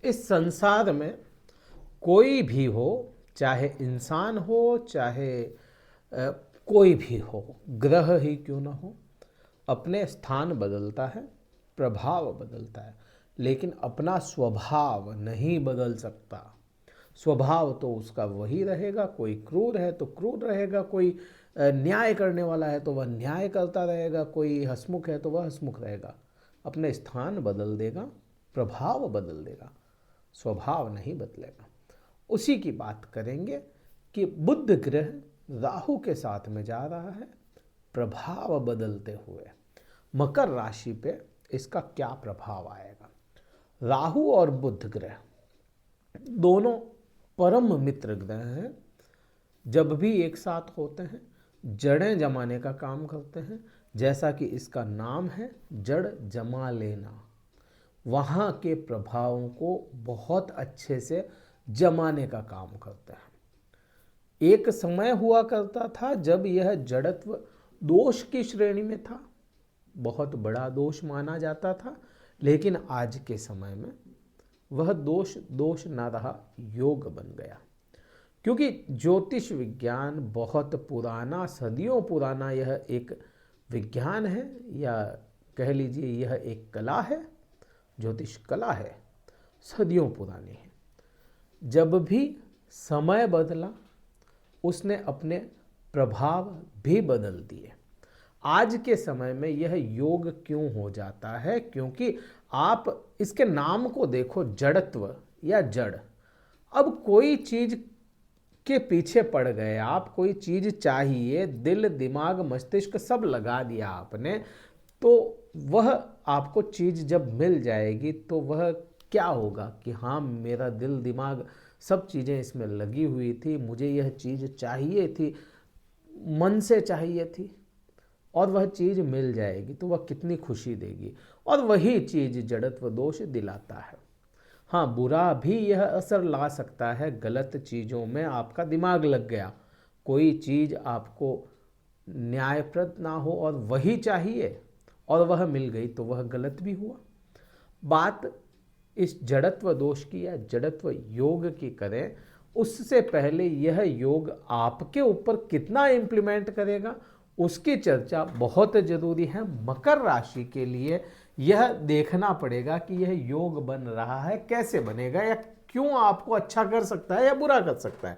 इस संसार में कोई भी हो, चाहे इंसान हो, चाहे कोई भी हो, ग्रह ही क्यों ना हो, अपने स्थान बदलता है, प्रभाव बदलता है, लेकिन अपना स्वभाव नहीं बदल सकता। स्वभाव तो उसका वही रहेगा। कोई क्रूर है तो क्रूर रहेगा, कोई न्याय करने वाला है तो वह न्याय करता रहेगा, कोई हंसमुख है तो वह हंसमुख रहेगा। अपने स्थान बदल देगा, प्रभाव बदल देगा, स्वभाव नहीं बदलेगा। उसी की बात करेंगे कि बुध ग्रह राहु के साथ में जा रहा है प्रभाव बदलते हुए। मकर राशि पे इसका क्या प्रभाव आएगा? राहु और बुध ग्रह दोनों परम मित्र ग्रह हैं। जब भी एक साथ होते हैं जड़ें जमाने का काम करते हैं। जैसा कि इसका नाम है, जड़ जमा लेना। वहाँ के प्रभावों को बहुत अच्छे से जमाने का काम करते हैं। एक समय हुआ करता था जब यह जड़त्व दोष की श्रेणी में था, बहुत बड़ा दोष माना जाता था, लेकिन आज के समय में वह दोष ना रहा, योग बन गया। क्योंकि ज्योतिष विज्ञान बहुत पुराना, सदियों पुराना यह एक विज्ञान है, या कह लीजिए यह एक कला है। ज्योतिष कला है, सदियों पुरानी है। जब भी समय बदला उसने अपने प्रभाव भी बदल दिए। आज के समय में यह योग क्यों हो जाता है? क्योंकि आप इसके नाम को देखो, जड़त्व या जड़। अब कोई चीज के पीछे पड़ गए आप, कोई चीज चाहिए, दिल दिमाग मस्तिष्क सब लगा दिया आपने, तो वह आपको चीज जब मिल जाएगी तो वह क्या होगा कि हाँ, मेरा दिल दिमाग सब चीज़ें इसमें लगी हुई थी, मुझे यह चीज़ चाहिए थी, मन से चाहिए थी, और वह चीज़ मिल जाएगी तो वह कितनी खुशी देगी। और वही चीज़ जड़त्व दोष दिलाता है। हाँ, बुरा भी यह असर ला सकता है। गलत चीज़ों में आपका दिमाग लग गया, कोई चीज़ आपको न्यायप्रद ना हो और वही चाहिए और वह मिल गई तो वह गलत भी हुआ। बात इस जड़त्व दोष की या जड़त्व योग की करें, उससे पहले यह योग आपके ऊपर कितना इम्प्लीमेंट करेगा उसकी चर्चा बहुत ज़रूरी है। मकर राशि के लिए यह देखना पड़ेगा कि यह योग बन रहा है, कैसे बनेगा, या क्यों आपको अच्छा कर सकता है या बुरा कर सकता है।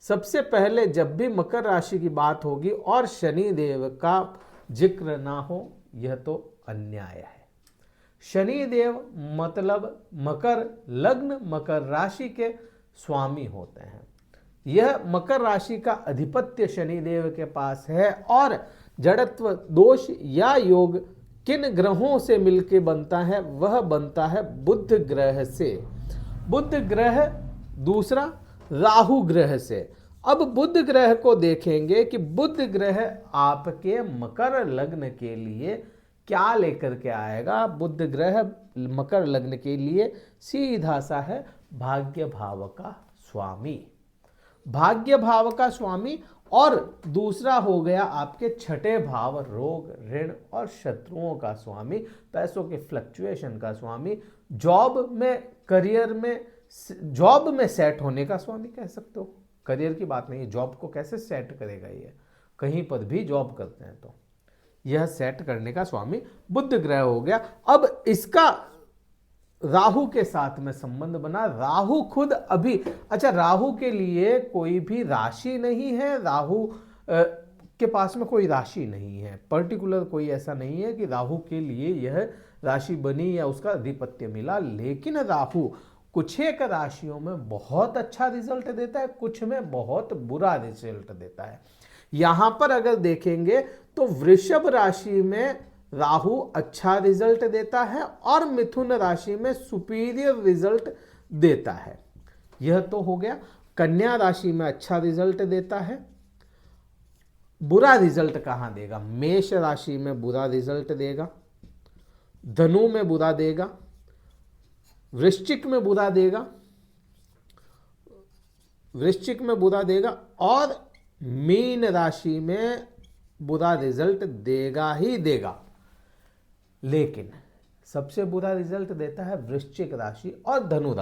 सबसे पहले जब भी मकर राशि की बात होगी और शनि देव का जिक्र ना हो, यह तो अन्याय है। शनि देव मतलब मकर लग्न, मकर राशि के स्वामी होते हैं। यह मकर राशि का अधिपत्य शनि देव के पास है। और जड़त्व दोष या योग किन ग्रहों से मिलकर बनता है? वह बनता है बुध ग्रह से। बुध ग्रह दूसरा राहु ग्रह से। अब बुध ग्रह को देखेंगे कि बुध ग्रह आपके मकर लग्न के लिए क्या लेकर के आएगा। बुध ग्रह मकर लग्न के लिए सीधा सा है भाग्य भाव का स्वामी, भाग्य भाव का स्वामी। और दूसरा हो गया आपके छठे भाव, रोग ऋण और शत्रुओं का स्वामी, पैसों के फ्लक्चुएशन का स्वामी, जॉब में, करियर में, जॉब में सेट होने का स्वामी कह सकते हो। करियर की बात नहीं, जॉब को कैसे सेट करेगा, ये कहीं पर भी जॉब करते हैं तो यह सेट करने का स्वामी बुध ग्रह हो गया। अब इसका राहु के साथ में संबंध बना। राहु खुद अभी, अच्छा, राहु के लिए कोई भी राशि नहीं है, राहु के पास में कोई राशि नहीं है, पर्टिकुलर कोई ऐसा नहीं है कि राहु के लिए यह राशि बनी या उसका अधिपत्य मिला। लेकिन राहु कुछ एक राशियों में बहुत अच्छा रिजल्ट देता है, कुछ में बहुत बुरा रिजल्ट देता है। यहां पर अगर देखेंगे तो वृषभ राशि में राहु अच्छा रिजल्ट देता है और मिथुन राशि में सुपीरियर रिजल्ट देता है। यह तो हो गया। कन्या राशि में अच्छा रिजल्ट देता है। बुरा रिजल्ट कहां देगा? मेष राशि में बुरा रिजल्ट देगा, धनु में बुरा देगा, वृश्चिक में बुरा देगा, वृश्चिक में बुरा देगा, और मीन राशि में बुरा रिजल्ट देगा ही देगा। लेकिन सबसे बुरा रिजल्ट देता है वृश्चिक राशि और धनु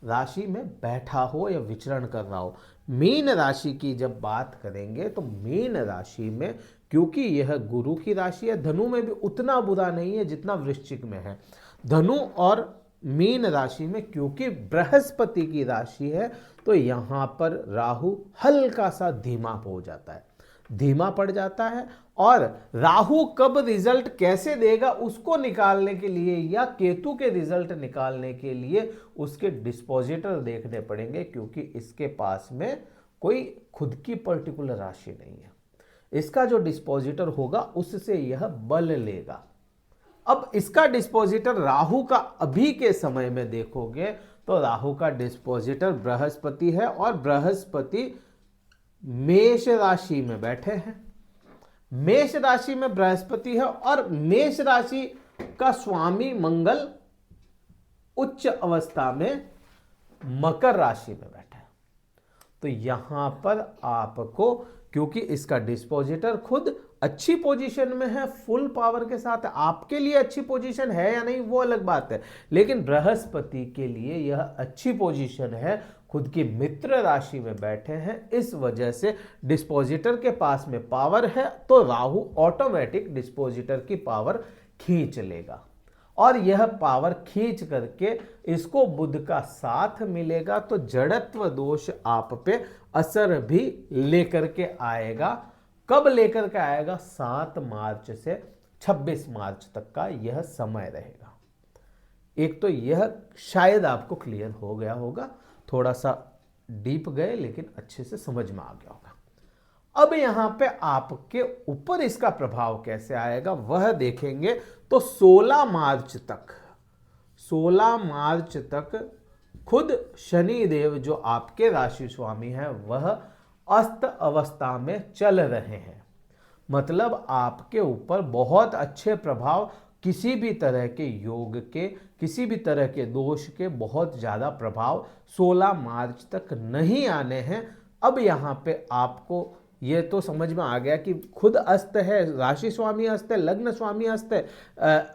राशि में बैठा हो या विचरण कर रहा हो। मीन राशि की जब बात करेंगे तो मीन राशि में, क्योंकि यह गुरु की राशि है, धनु में भी उतना बुरा नहीं है जितना वृश्चिक में है। धनु और मीन राशि में क्योंकि बृहस्पति की राशि है, तो यहाँ पर राहु हल्का सा धीमा हो जाता है, धीमा पड़ जाता है। और राहु कब रिजल्ट कैसे देगा उसको निकालने के लिए, या केतु के रिजल्ट निकालने के लिए उसके डिस्पोजिटर देखने पड़ेंगे, क्योंकि इसके पास में कोई खुद की पर्टिकुलर राशि नहीं है। इसका जो डिस्पोजिटर होगा उससे यह बल लेगा। अब इसका डिस्पोजिटर राहु का अभी के समय में देखोगे तो राहु का डिस्पोजिटर बृहस्पति है, और बृहस्पति मेष राशि में बैठे हैं। मेष राशि में बृहस्पति है और मेष राशि का स्वामी मंगल उच्च अवस्था में मकर राशि में बैठा है। तो यहां पर आपको, क्योंकि इसका डिस्पोजिटर खुद अच्छी पोजीशन में है, फुल पावर के साथ, आपके लिए अच्छी पोजीशन है या नहीं वो अलग बात है, लेकिन बृहस्पति के लिए यह अच्छी पोजीशन है, खुद की मित्र राशि में बैठे हैं। इस वजह से डिस्पोजिटर के पास में पावर है, तो राहु ऑटोमेटिक डिस्पोजिटर की पावर खींच लेगा, और यह पावर खींच करके इसको बुध का साथ मिलेगा, तो जड़त्व दोष आप पे असर भी लेकर के आएगा। कब लेकर के आएगा? 7 मार्च से 26 मार्च तक का यह समय रहेगा। एक तो यह शायद आपको क्लियर हो गया होगा, थोड़ा सा डीप गए लेकिन अच्छे से समझ में आ गया होगा। अब यहां पे आपके ऊपर इसका प्रभाव कैसे आएगा वह देखेंगे। तो 16 मार्च तक खुद शनि देव जो आपके राशि स्वामी है वह अस्त अवस्था में चल रहे हैं। मतलब आपके ऊपर बहुत अच्छे प्रभाव, किसी भी तरह के योग के, किसी भी तरह के दोष के बहुत ज़्यादा प्रभाव 16 मार्च तक नहीं आने हैं। अब यहाँ पे आपको ये तो समझ में आ गया कि खुद अस्त है, राशि स्वामी अस्त है, लग्न स्वामी अस्त है,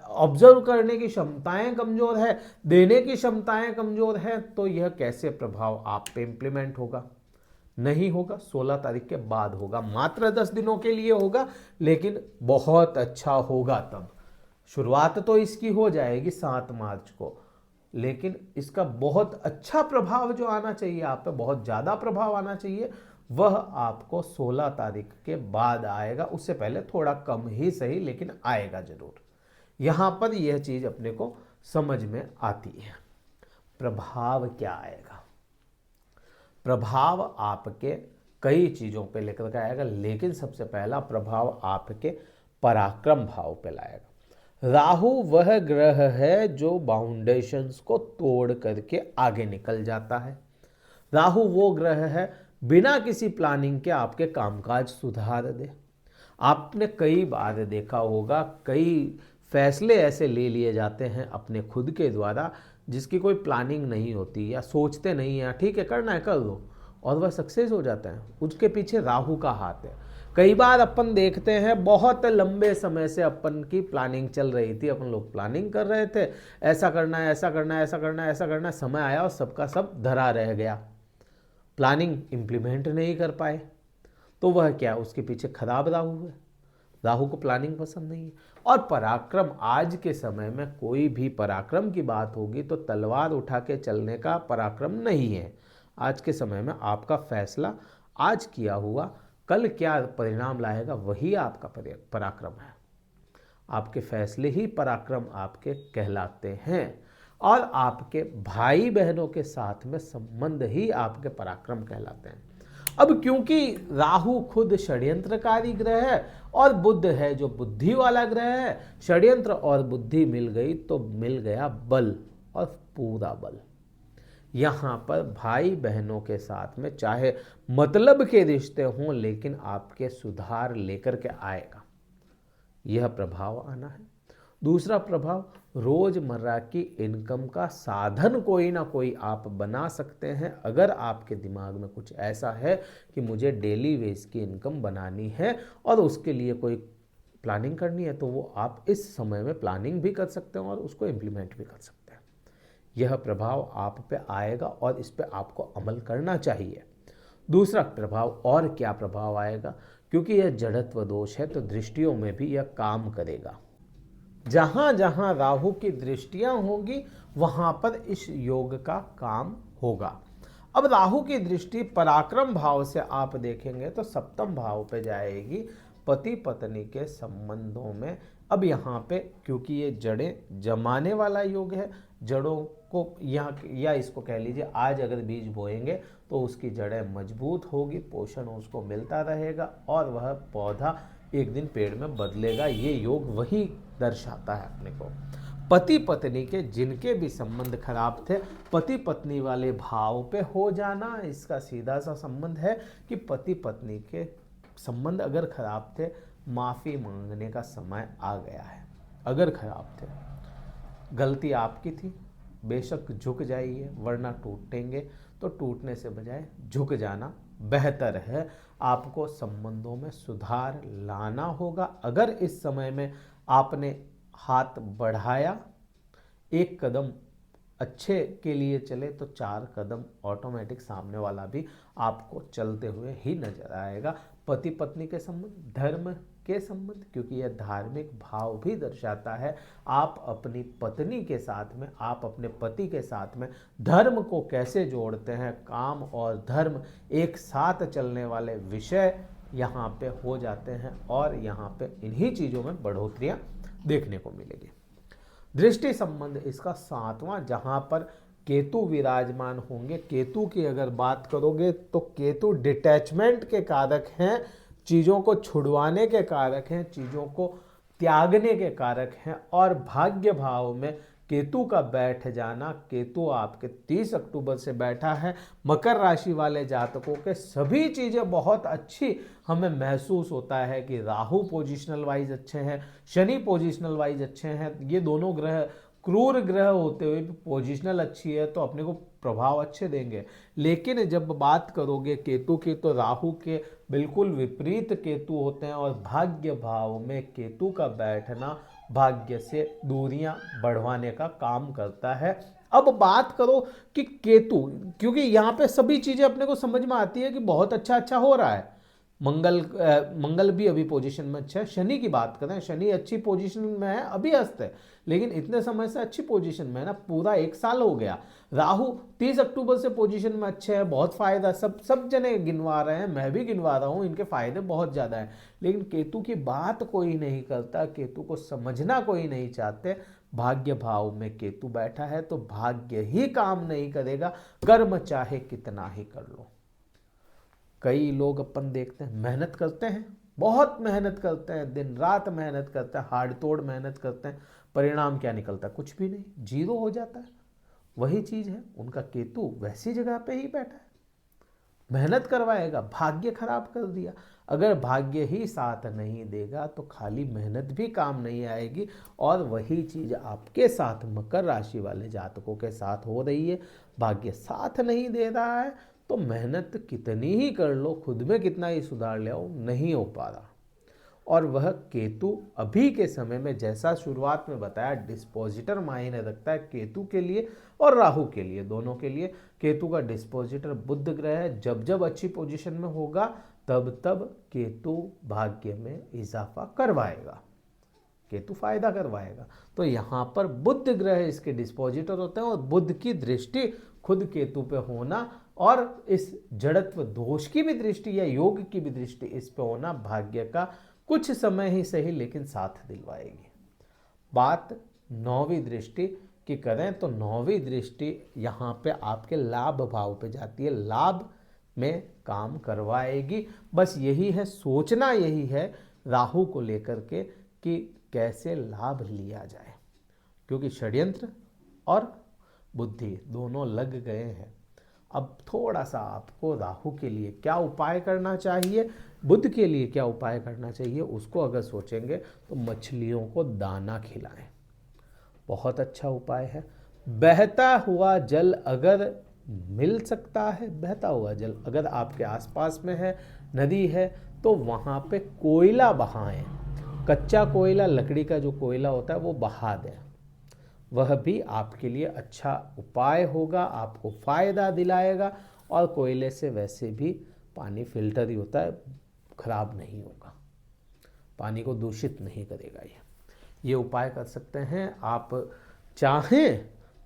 ऑब्जर्व करने की क्षमताएं कमज़ोर है, देने की क्षमताएं कमज़ोर है, तो यह कैसे प्रभाव आप पे इम्प्लीमेंट होगा? नहीं होगा, 16 तारीख के बाद होगा, मात्र 10 दिनों के लिए होगा, लेकिन बहुत अच्छा होगा। तब शुरुआत तो इसकी हो जाएगी 7 मार्च को, लेकिन इसका बहुत अच्छा प्रभाव जो आना चाहिए, आप पे बहुत ज़्यादा प्रभाव आना चाहिए, वह आपको 16 तारीख के बाद आएगा। उससे पहले थोड़ा कम ही सही, लेकिन आएगा जरूर। यहाँ पर यह चीज़ अपने को समझ में आती है। प्रभाव क्या आएगा? प्रभाव आपके कई चीज़ों पे लेकर के आएगा, लेकिन सबसे पहला प्रभाव आपके पराक्रम भाव पे लाएगा। राहु वह ग्रह है जो बाउंडेशंस को तोड़ करके आगे निकल जाता है। राहु वो ग्रह है बिना किसी प्लानिंग के आपके कामकाज सुधार दे। आपने कई बार देखा होगा, कई फैसले ऐसे ले लिए जाते हैं अपने खुद के द्वारा जिसकी कोई प्लानिंग नहीं होती, या सोचते नहीं हैं ठीक है करना है कर लो, और वह सक्सेस हो जाता है। उसके पीछे राहु का हाथ है। कई बार अपन देखते हैं बहुत लंबे समय से अपन की प्लानिंग चल रही थी, अपन लोग प्लानिंग कर रहे थे, ऐसा करना है, ऐसा करना है, ऐसा करना है, ऐसा करना है, समय आया और सबका सब धरा रह गया, प्लानिंग इम्प्लीमेंट नहीं कर पाए। तो वह क्या, उसके पीछे खराब राहु है। राहु को प्लानिंग पसंद नहीं है। और पराक्रम, आज के समय में कोई भी पराक्रम की बात होगी तो तलवार उठा के चलने का पराक्रम नहीं है। आज के समय में आपका फैसला आज किया हुआ कल क्या परिणाम लाएगा वही आपका पराक्रम है। आपके फैसले ही पराक्रम आपके कहलाते हैं, और आपके भाई बहनों के साथ में संबंध ही आपके पराक्रम कहलाते हैं। अब क्योंकि राहु खुद षड्यंत्रकारी ग्रह है और बुध है जो बुद्धि वाला ग्रह है, षड्यंत्र और बुद्धि मिल गई तो मिल गया बल, और पूरा बल। यहाँ पर भाई बहनों के साथ में चाहे मतलब के रिश्ते हों, लेकिन आपके सुधार लेकर के आएगा, यह प्रभाव आना है। दूसरा प्रभाव, रोजमर्रा की इनकम का साधन कोई ना कोई आप बना सकते हैं। अगर आपके दिमाग में कुछ ऐसा है कि मुझे डेली वेज की इनकम बनानी है और उसके लिए कोई प्लानिंग करनी है तो वो आप इस समय में प्लानिंग भी कर सकते हैं और उसको इम्प्लीमेंट भी कर सकते हैं। यह प्रभाव आप पे आएगा और इस पे आपको अमल करना चाहिए। दूसरा प्रभाव, और क्या प्रभाव आएगा, क्योंकि यह जड़त्व दोष है तो दृष्टियों में भी यह काम करेगा। जहां जहां राहु की दृष्टियां होंगी वहां पर इस योग का काम होगा। अब राहु की दृष्टि पराक्रम भाव से आप देखेंगे तो सप्तम भाव पे जाएगी, पति पत्नी के संबंधों में। अब यहाँ पे क्योंकि ये जड़ें जमाने वाला योग है, जड़ों को या इसको कह लीजिए आज अगर बीज बोएंगे तो उसकी जड़ें मजबूत होगी, पोषण उसको मिलता रहेगा और वह पौधा एक दिन पेड़ में बदलेगा। ये योग वही दर्शाता है अपने को। पति पत्नी के जिनके भी संबंध खराब थे, पति पत्नी वाले भाव पे हो जाना, इसका सीधा सा संबंध है कि पति पत्नी के संबंध अगर खराब थे, माफ़ी मांगने का समय आ गया है। अगर खराब थे, गलती आपकी थी, बेशक झुक जाइए वरना टूटेंगे, तो टूटने से बजाय झुक जाना बेहतर है। आपको संबंधों में सुधार लाना होगा। अगर इस समय में आपने हाथ बढ़ाया, एक कदम अच्छे के लिए चले तो 4 कदम ऑटोमेटिक सामने वाला भी आपको चलते हुए ही नजर आएगा। पति पत्नी के संबंध, धर्म के संबंध, क्योंकि यह धार्मिक भाव भी दर्शाता है। आप अपनी पत्नी के साथ में, आप अपने पति के साथ में धर्म को कैसे जोड़ते हैं, काम और धर्म एक साथ चलने वाले विषय यहाँ पे हो जाते हैं और यहाँ पे इन्हीं चीज़ों में बढ़ोतरियाँ देखने को मिलेगी। दृष्टि संबंध इसका 7वां, जहाँ पर केतु विराजमान होंगे। केतु की अगर बात करोगे तो केतु डिटैचमेंट के कारक हैं, चीज़ों को छुड़वाने के कारक हैं, चीज़ों को त्यागने के कारक हैं। और भाग्य भाव में केतु का बैठ जाना, केतु आपके 30 अक्टूबर से बैठा है। मकर राशि वाले जातकों के सभी चीज़ें बहुत अच्छी हमें महसूस होता है कि राहु पोजिशनल वाइज अच्छे हैं, शनि पोजिशनल वाइज अच्छे हैं। ये दोनों ग्रह क्रूर ग्रह होते हुए भी पोजिशनल अच्छी है तो अपने को प्रभाव अच्छे देंगे। लेकिन जब बात करोगे केतु की तो राहु के बिल्कुल विपरीत केतु होते हैं और भाग्य भाव में केतु का बैठना भाग्य से दूरियां बढ़वाने का काम करता है। अब बात करो कि केतु, क्योंकि यहाँ पे सभी चीज़ें अपने को समझ में आती है कि बहुत अच्छा हो रहा है। मंगल भी अभी पोजीशन में अच्छा है। शनि की बात करें, शनि अच्छी पोजीशन में है, अभी अस्त है लेकिन इतने समय से अच्छी पोजीशन में है ना, पूरा 1 साल हो गया। राहु 30 अक्टूबर से पोजीशन में अच्छे हैं, बहुत फायदा, सब जने गिनवा रहे हैं, मैं भी गिनवा रहा हूँ, इनके फायदे बहुत ज़्यादा हैं। लेकिन केतु की बात कोई नहीं करता, केतु को समझना कोई नहीं चाहते। भाग्य भाव में केतु बैठा है तो भाग्य ही काम नहीं करेगा, कर्म चाहे कितना ही कर लो। कई लोग अपन देखते हैं मेहनत करते हैं, बहुत मेहनत करते हैं, दिन रात मेहनत करते हैं, हार्ड तोड़ मेहनत करते हैं, परिणाम क्या निकलता है? कुछ भी नहीं, 0 हो जाता है। वही चीज़ है, उनका केतु वैसी जगह पे ही बैठा है, मेहनत करवाएगा, भाग्य खराब कर दिया। अगर भाग्य ही साथ नहीं देगा तो खाली मेहनत भी काम नहीं आएगी। और वही चीज़ आपके साथ मकर राशि वाले जातकों के साथ हो रही है। भाग्य साथ नहीं दे रहा है तो मेहनत कितनी ही कर लो, खुद में कितना ही सुधार ले आओ, नहीं हो पा रहा। और वह केतु अभी के समय में, जैसा शुरुआत में बताया, डिस्पोजिटर मायने रखता है केतु के लिए और राहु के लिए, दोनों के लिए। केतु का डिस्पोजिटर बुध ग्रह है, जब अच्छी पोजीशन में होगा तब केतु भाग्य में इजाफा करवाएगा, केतु फायदा करवाएगा। तो यहाँ पर बुध ग्रह इसके डिस्पोजिटर होते हैं और बुध की दृष्टि खुद केतु पे होना और इस जड़त्व दोष की भी दृष्टि या योग की भी दृष्टि इस पे होना भाग्य का कुछ समय ही सही लेकिन साथ दिलवाएगी। बात 9वीं दृष्टि की करें तो 9वीं दृष्टि यहाँ पे आपके लाभ भाव पे जाती है, लाभ में काम करवाएगी। बस यही है, सोचना यही है राहु को लेकर के कि कैसे लाभ लिया जाए, क्योंकि षड्यंत्र और बुद्धि दोनों लग गए हैं। अब थोड़ा सा आपको राहु के लिए क्या उपाय करना चाहिए, बुध के लिए क्या उपाय करना चाहिए, उसको अगर सोचेंगे तो मछलियों को दाना खिलाएं, बहुत अच्छा उपाय है। बहता हुआ जल अगर मिल सकता है, बहता हुआ जल अगर आपके आसपास में है, नदी है, तो वहाँ पे कोयला बहाएं। कच्चा कोयला, लकड़ी का जो कोयला होता है वो बहा दें, वह भी आपके लिए अच्छा उपाय होगा, आपको फ़ायदा दिलाएगा। और कोयले से वैसे भी पानी फिल्टर ही होता है, खराब नहीं होगा, पानी को दूषित नहीं करेगा। ये उपाय कर सकते हैं। आप चाहें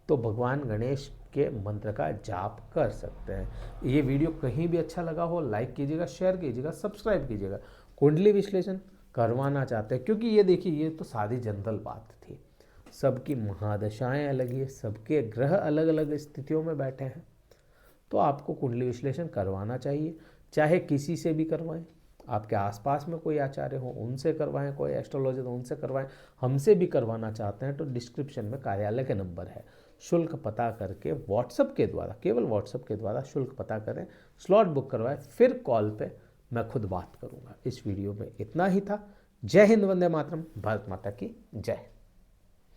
तो भगवान गणेश के मंत्र का जाप कर सकते हैं। ये वीडियो कहीं भी अच्छा लगा हो लाइक कीजिएगा, शेयर कीजिएगा, सब्सक्राइब कीजिएगा। कुंडली विश्लेषण करवाना चाहते हैं, क्योंकि ये देखिए ये तो सारी जनरल बात थी, सबकी महादशाएं अलग है, सबके ग्रह अलग अलग स्थितियों में बैठे हैं, तो आपको कुंडली विश्लेषण करवाना चाहिए। चाहे किसी से भी करवाएं, आपके आसपास में कोई आचार्य हो उनसे करवाएं, कोई एस्ट्रोलॉजर हो उनसे करवाएं, हमसे भी करवाना चाहते हैं तो डिस्क्रिप्शन में कार्यालय के नंबर है, शुल्क पता करके व्हाट्सएप के द्वारा, केवल व्हाट्सएप के द्वारा शुल्क पता करें, स्लॉट बुक करवाएं, फिर कॉल पे मैं खुद बात करूंगा। इस वीडियो में इतना ही था। जय हिंद, वंदे मातरम, भारत माता की जय।